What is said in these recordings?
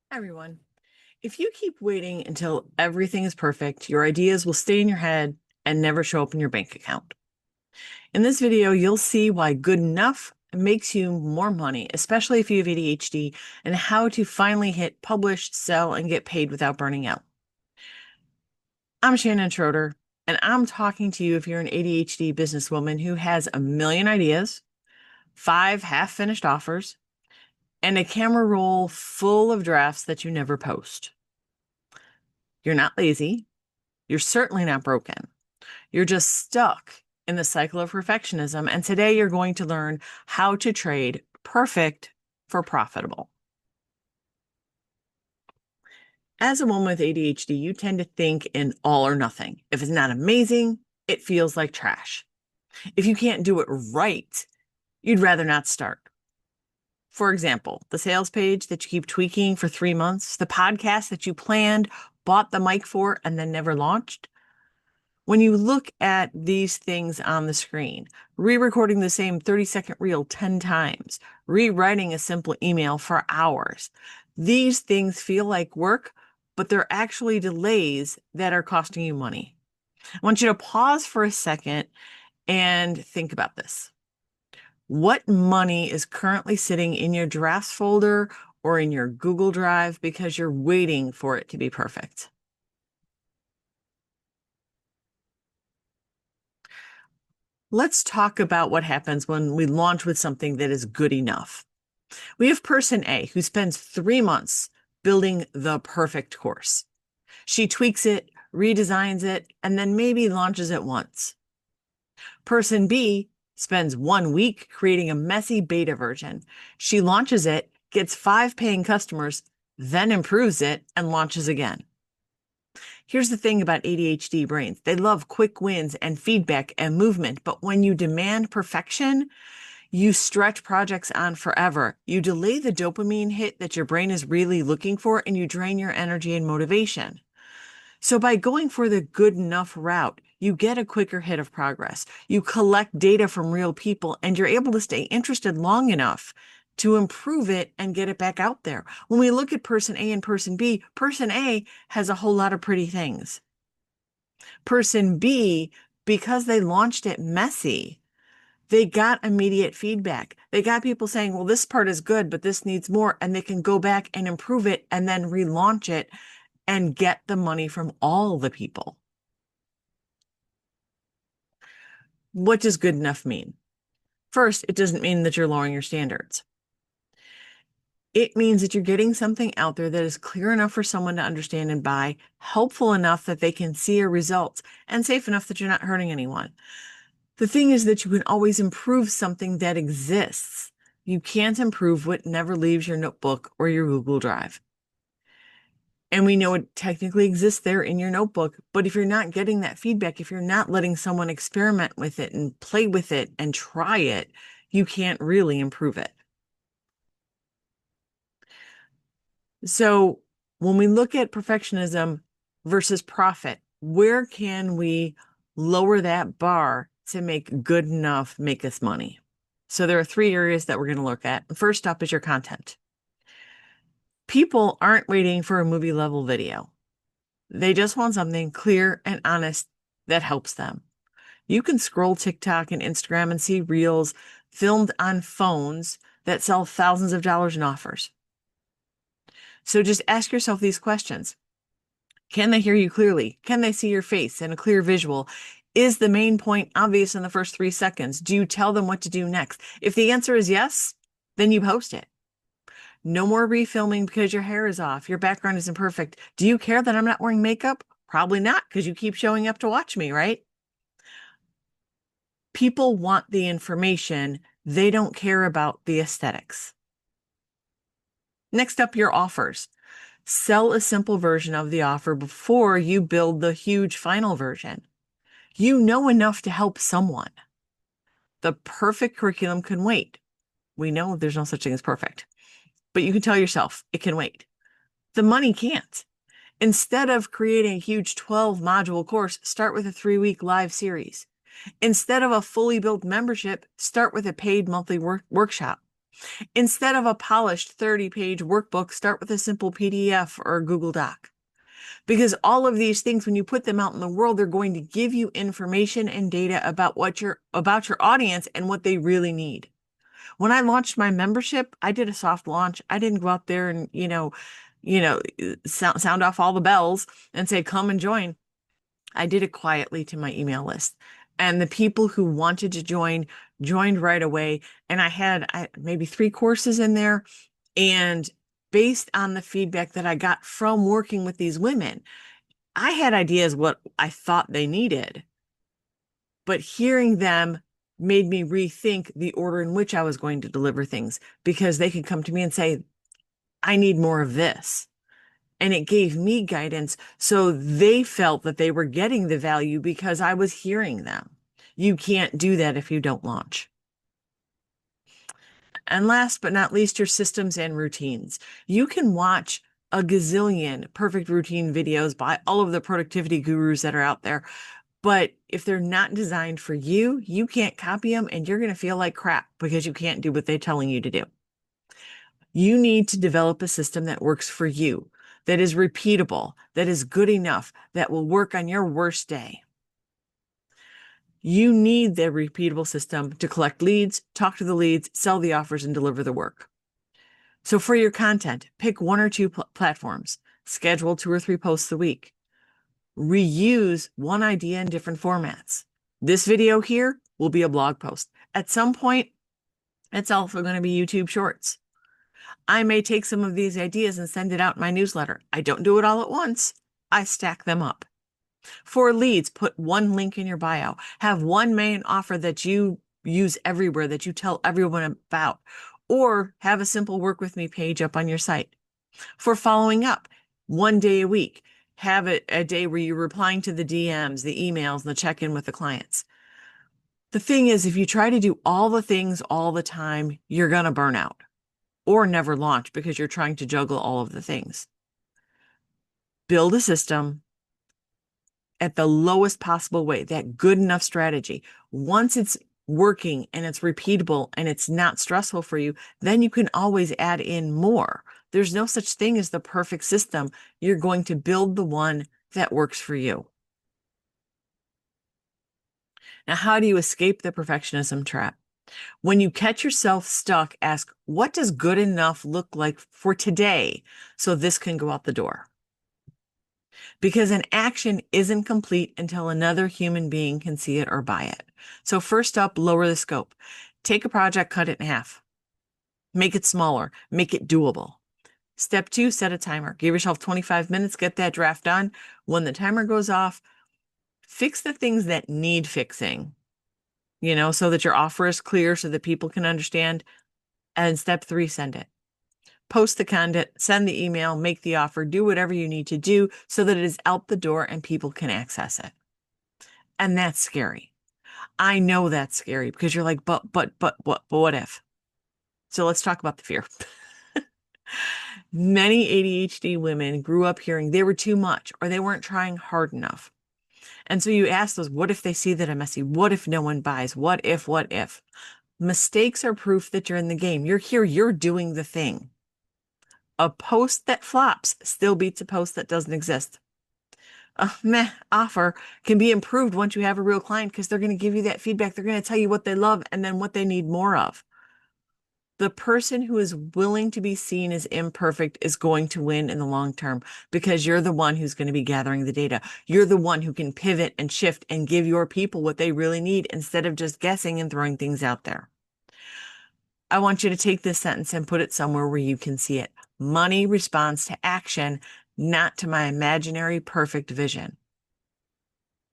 Everyone, if you keep waiting until everything is perfect, your ideas will stay in your head and never show up in your bank account. In this video, you'll see why good enough makes you more money, especially if you have ADHD, and how to finally hit publish, sell, and get paid without burning out. I'm Shannon Schroeder, and I'm talking to you if you're an ADHD businesswoman who has a million ideas, 5 half-finished offers, and a camera roll full of drafts that you never post. You're not lazy. You're certainly not broken. You're just stuck in the cycle of perfectionism. And today you're going to learn how to trade perfect for profitable. As a woman with ADHD, you tend to think in all or nothing. If it's not amazing, it feels like trash. If you can't do it right, you'd rather not start. For example, the sales page that you keep tweaking for 3 months, the podcast that you planned, bought the mic for, and then never launched. When you look at these things on the screen, re-recording the same 30-second reel 10 times, rewriting a simple email for hours, these things feel like work, but they're actually delays that are costing you money. I want you to pause for a second and think about this. What money is currently sitting in your drafts folder or in your Google Drive because you're waiting for it to be perfect? Let's talk about what happens when we launch with something that is good enough. We have person A who spends 3 months building the perfect course. She tweaks it, redesigns it, and then maybe launches it once. Person B spends 1 week creating a messy beta version. She launches it, gets 5 paying customers, then improves it and launches again. Here's the thing about ADHD brains. They love quick wins and feedback and movement, but when you demand perfection, you stretch projects on forever. You delay the dopamine hit that your brain is really looking for, and you drain your energy and motivation. So by going for the good enough route, you get a quicker hit of progress. You collect data from real people, and you're able to stay interested long enough to improve it and get it back out there. When we look at person A and person B, person A has a whole lot of pretty things. Person B, because they launched it messy, they got immediate feedback. They got people saying, well, this part is good, but this needs more. And they can go back and improve it and then relaunch it and get the money from all the people. What does good enough mean? First, it doesn't mean that you're lowering your standards. It means that you're getting something out there that is clear enough for someone to understand and buy, helpful enough that they can see your results, and safe enough that you're not hurting anyone. The thing is that you can always improve something that exists. You can't improve what never leaves your notebook or your Google Drive. And we know it technically exists there in your notebook, but if you're not getting that feedback, if you're not letting someone experiment with it and play with it and try it, you can't really improve it. So when we look at perfectionism versus profit, where can we lower that bar to make good enough make us money? So there are 3 areas that we're going to look at. First up is your content. People aren't waiting for a movie level video. They just want something clear and honest that helps them. You can scroll TikTok and Instagram and see reels filmed on phones that sell thousands of dollars in offers. So just ask yourself these questions. Can they hear you clearly? Can they see your face and a clear visual? Is the main point obvious in the first 3 seconds? Do you tell them what to do next? If the answer is yes, then you post it. No more refilming because your hair is off. Your background isn't perfect. Do you care that I'm not wearing makeup? Probably not, because you keep showing up to watch me, right? People want the information. They don't care about the aesthetics. Next up, your offers. Sell a simple version of the offer before you build the huge final version. You know enough to help someone. The perfect curriculum can wait. We know there's no such thing as perfect, but you can tell yourself it can wait. The money can't. Instead of creating a huge 12-module course, start with a 3-week live series. Instead of a fully built membership, start with a paid monthly workshop. Instead of a polished 30-page workbook, start with a simple PDF or a Google Doc. Because all of these things, when you put them out in the world, they're going to give you information and data about your audience and what they really need. When I launched my membership, I did a soft launch. I didn't go out there and, sound off all the bells and say, come and join. I did it quietly to my email list. And the people who wanted to join joined right away. And I had maybe 3 courses in there. And based on the feedback that I got from working with these women, I had ideas what I thought they needed. But hearing them made me rethink the order in which I was going to deliver things, because they could come to me and say, I need more of this. And it gave me guidance. So they felt that they were getting the value because I was hearing them. You can't do that if you don't launch. And last but not least, your systems and routines. You can watch a gazillion perfect routine videos by all of the productivity gurus that are out there. But if they're not designed for you, you can't copy them and you're going to feel like crap because you can't do what they're telling you to do. You need to develop a system that works for you, that is repeatable, that is good enough, that will work on your worst day. You need the repeatable system to collect leads, talk to the leads, sell the offers, and deliver the work. So for your content, pick 1 or 2 platforms, schedule 2 or 3 posts a week, reuse one idea in different formats. This video here will be a blog post. At some point, it's also going to be YouTube Shorts. I may take some of these ideas and send it out in my newsletter. I don't do it all at once. I stack them up. For leads, put 1 link in your bio. Have 1 main offer that you use everywhere, that you tell everyone about, or have a simple work with me page up on your site. For following up, 1 day a week, have a day where you're replying to the DMs, the emails, the check-in with the clients. The thing is, if you try to do all the things all the time, you're going to burn out or never launch because you're trying to juggle all of the things. Build a system at the lowest possible way, that good enough strategy. Once it's working and it's repeatable and it's not stressful for you, then you can always add in more. There's no such thing as the perfect system. You're going to build the one that works for you. Now, how do you escape the perfectionism trap? When you catch yourself stuck, ask, what does good enough look like for today so this can go out the door? Because an action isn't complete until another human being can see it or buy it. So first up, lower the scope. Take a project, cut it in half. Make it smaller, make it doable. Step 2, set a timer. Give yourself 25 minutes, get that draft done. When the timer goes off, fix the things that need fixing, so that your offer is clear so that people can understand. And step 3, send it. Post the content, send the email, make the offer, do whatever you need to do so that it is out the door and people can access it. And that's scary. I know that's scary because you're like, but what if? So let's talk about the fear. Many ADHD women grew up hearing they were too much or they weren't trying hard enough. And so you ask those, what if they see that I'm messy? What if no one buys? What if? Mistakes are proof that you're in the game. You're here, you're doing the thing. A post that flops still beats a post that doesn't exist. A meh offer can be improved once you have a real client because they're going to give you that feedback. They're going to tell you what they love and then what they need more of. The person who is willing to be seen as imperfect is going to win in the long term because you're the one who's going to be gathering the data. You're the one who can pivot and shift and give your people what they really need instead of just guessing and throwing things out there. I want you to take this sentence and put it somewhere where you can see it. Money responds to action, not to my imaginary perfect vision.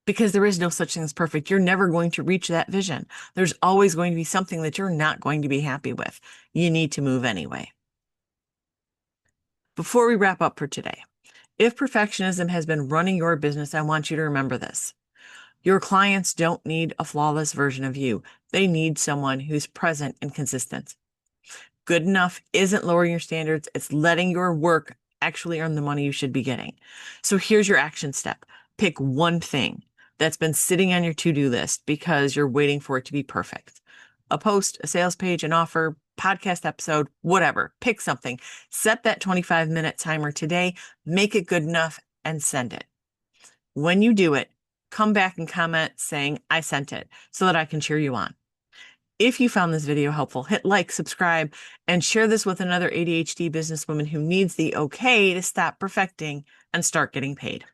Because there is no such thing as perfect. You're never going to reach that vision. There's always going to be something that you're not going to be happy with. You need to move anyway. Before we wrap up for today, if perfectionism has been running your business, I want you to remember this. Your clients don't need a flawless version of you. They need someone who's present and consistent. Good enough isn't lowering your standards. It's letting your work actually earn the money you should be getting. So here's your action step. Pick one thing that's been sitting on your to-do list because you're waiting for it to be perfect. a post, a sales page, an offer, podcast episode, whatever. Pick something. Set that 25-minute timer today, make it good enough, and send it. When you do it, come back and comment saying, I sent it, so that I can cheer you on. If you found this video helpful, hit like, subscribe, and share this with another ADHD businesswoman who needs the okay to stop perfecting and start getting paid.